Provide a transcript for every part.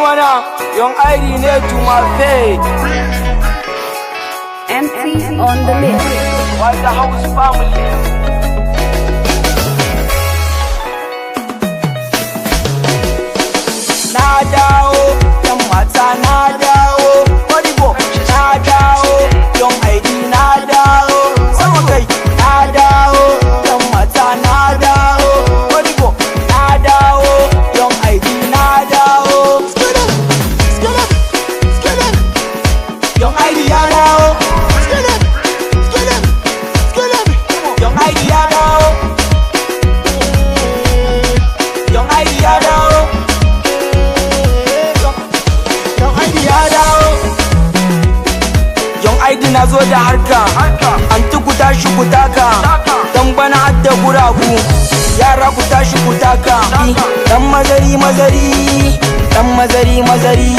mana, young ID need to my pay. MC on the list. Why the house family? Na dawo, yan mata na dawo, Modibo na dawo, young ID na dawo, sama kai na dawo, yan mata na dawo, Modibo na dawo, young ID na dawo. Young ID ya dawo. Young ID ya dawo. Young ID ya dawo. Young ID ya dawo. Young ID na zo da harka. Anti ku tashi ku taka. Dan bana hadda guragu. Yara ku tashi ku taka. Dan mazari mazari. Dan mazari mazari.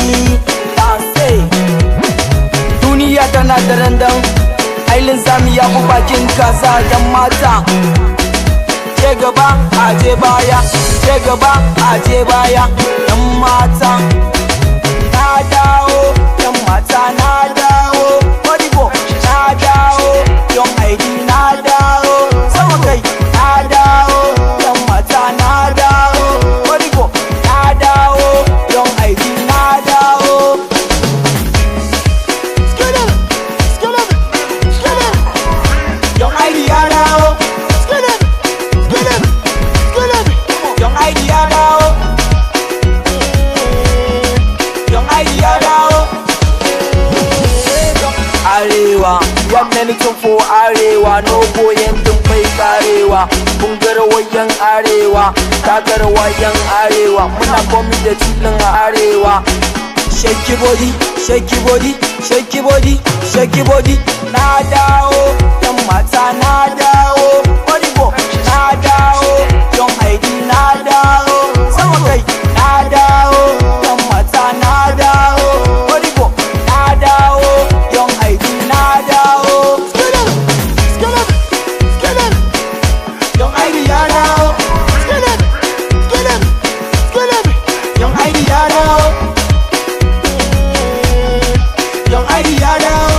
Duniya tana da randan. Ailin zami ya fi bakin kasa yan mata. Je gaba aje baya, je gaba aje baya, yan mata. Na dawo, yan mata na dawo, Modibo na dawo, young ID na dawo, sama kai na dawo, yan mata na dawo, Modibo na dawo, young ID na dawo. Young ID ya dawo. Young ID ya dawo. Young ID ya dawo. Arewa, wannan nufin fo arewa, no goyen din bai karewa. Kun garwayen arewa, ta garwayen arewa, muna komi da tilin arewa. Shake body, shake body, shake body, shake body. Na dawo, yan mata na dawo, Modibo na dawo, young ID na dawo, sama kai na dawo, yan mata na dawo, Modibo na dawo, young ID na dawo. Young ID ya dawo. Young ID ya dawo. Young ID ya dawo.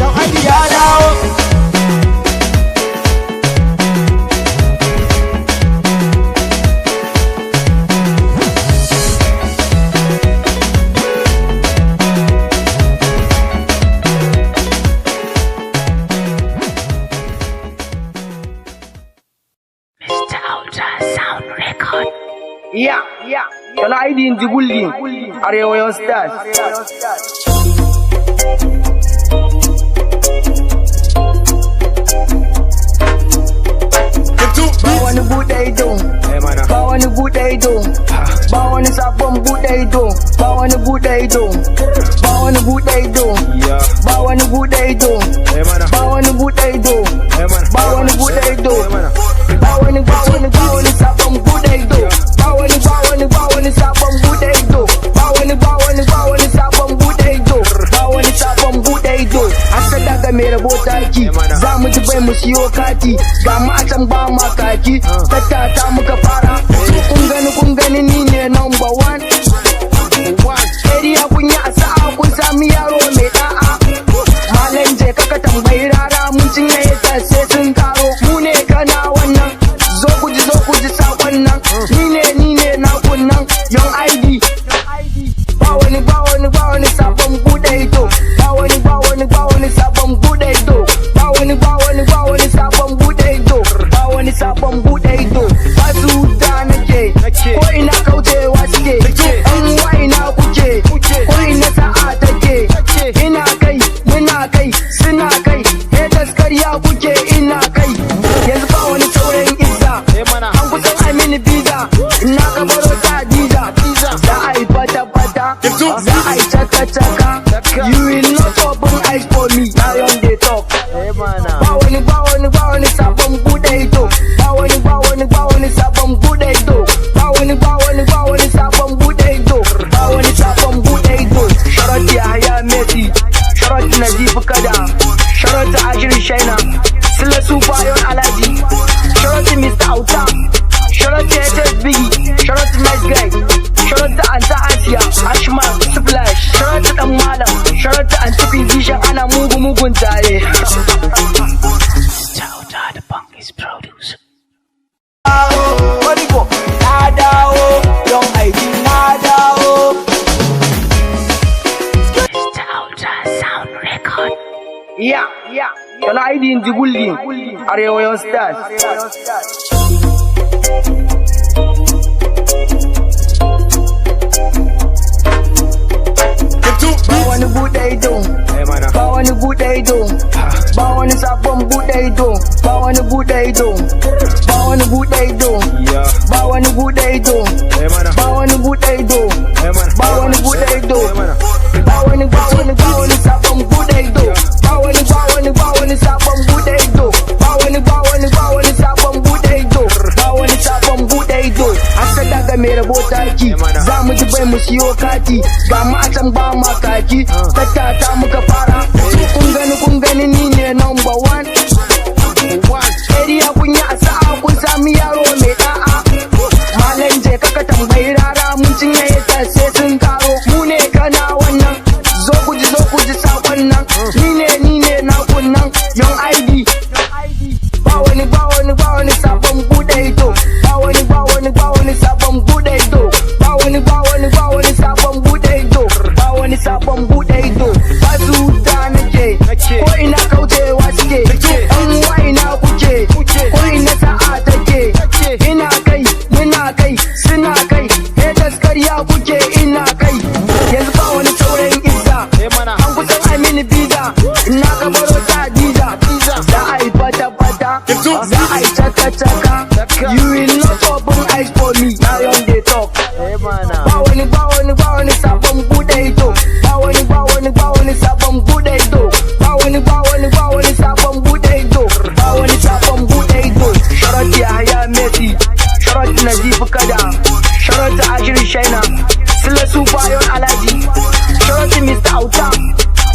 Young ID ya dawo. Mr. Ultra Sound Record. Yeah. Young ID in the building. Arewa young stars. Ba wani buɗe ido, ba wani buɗe ido, ba wani sabon buɗe ido, ba wani buɗe ido, ba wani buɗe ido, ba wani buɗe ido, ba wani buɗe ido, ba wani buɗe ido, ba wani sabon buɗe ido, ba wani sabon buɗe ido, ba wani sabon buɗe ido, ba wani sabon buɗe ido. Hasada ga mai rabo taki, za mu ji bai mu siyo kati, ga mu a can ba ma kaki, tattata muka fara. Kun gani ni ne number one. Area kun yi asa'a kun sami yaro mai da'a. Malam je kaka tambayi rara mun cinye ta sai sun karo. Mu ne kana wannan, zo ku ji sakon nan. Ni ne na kunnan, young ID. Ba wani sabon bude ido. Ba wani sabon bude ido. Ba wani sabon bude ido. Ba wani sabon bude ido. Ba su da nake, ko ina kaucewa suke. An wa ina kuke, ko ina sa'a take. Ina kai, muna kai, suna kai. Haters karya kuke ina kai. Yanzu ba wani sauran izza. An kusan amini visa. Ina ka baro ta visa. Za a yi fata-fata. Za a yi chaka-chaka. You will not open eyes for me. Now young they talk. Ba wani sabon bude ido. Ba wani sabon bude ido. Ba wani sabon bude ido. Ba wani sabon bude ido. Sharati Yahya Messi, Sharati Najib Kada, Sharati Ashir Shaina, Sila Subayon Alaji, Sharati Mr. Auta, Sharati HSB, Sharati Can I ID in the building? Arewa stars. Ba wani buɗe ido, ba wani buɗe ido, ba wani sabon buɗe ido, ba wani buɗe ido, ba wani buɗe ido, ba wani buɗe ido, ba wani buɗe ido, ba wani buɗe ido, ba wani sabon buɗe ido, ba wani sabon buɗe ido, ba wani sabon buɗe ido, ba wani sabon buɗe ido. Hasa daga mai rabo taki, za mu ji bai mu siyo kati, ga mu a can ba ma kaki, tattata muka fara. Kun gani ni ne number one. Area kun yi a sa'a kun sami yaro mai da'a. Malam je kaka tambayi rara mun cinye ta sai sun karo. Mu ne kana wannan, zo ku ji sakon nan. Ni ne na kunnan, young ID. Ba wani sabon bude ido. Ba wani sabon bude ido. Ba wani sabon bude ido. Ba wani sabon bude ido. Ba su da nake, ko ina kaucewa suke. An wa ina kuke, ko ina sa'a take. Ina kai, muna kai, suna kai. Haters karya kuke ina kai. Yanzu ba wani sauran izza. An kusan amini biza. Ina kabaro ta diza. Za a yi bata-bata. Za a yi chaka-chaka. You will not open eyes for me. Now young they talk. Ba wani sabon bude ido. Ba wani sabon bude ido. Ba wani sabon bude ido. Ba wani sabon bude ido. Sharati Yahya Messi, Sharati Nazifu Kada, Sharati Ashir Shaina, Sila Subayon Alaji, Sharati Mr. Auta,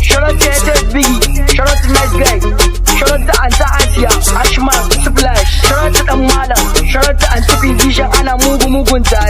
Sharati HSB, Sharati Nice Guy, Sharati Anta Asiya, Ashma, Splash, Sharati Dan Malam, Sharati Antipi Zisha ana mugun tare.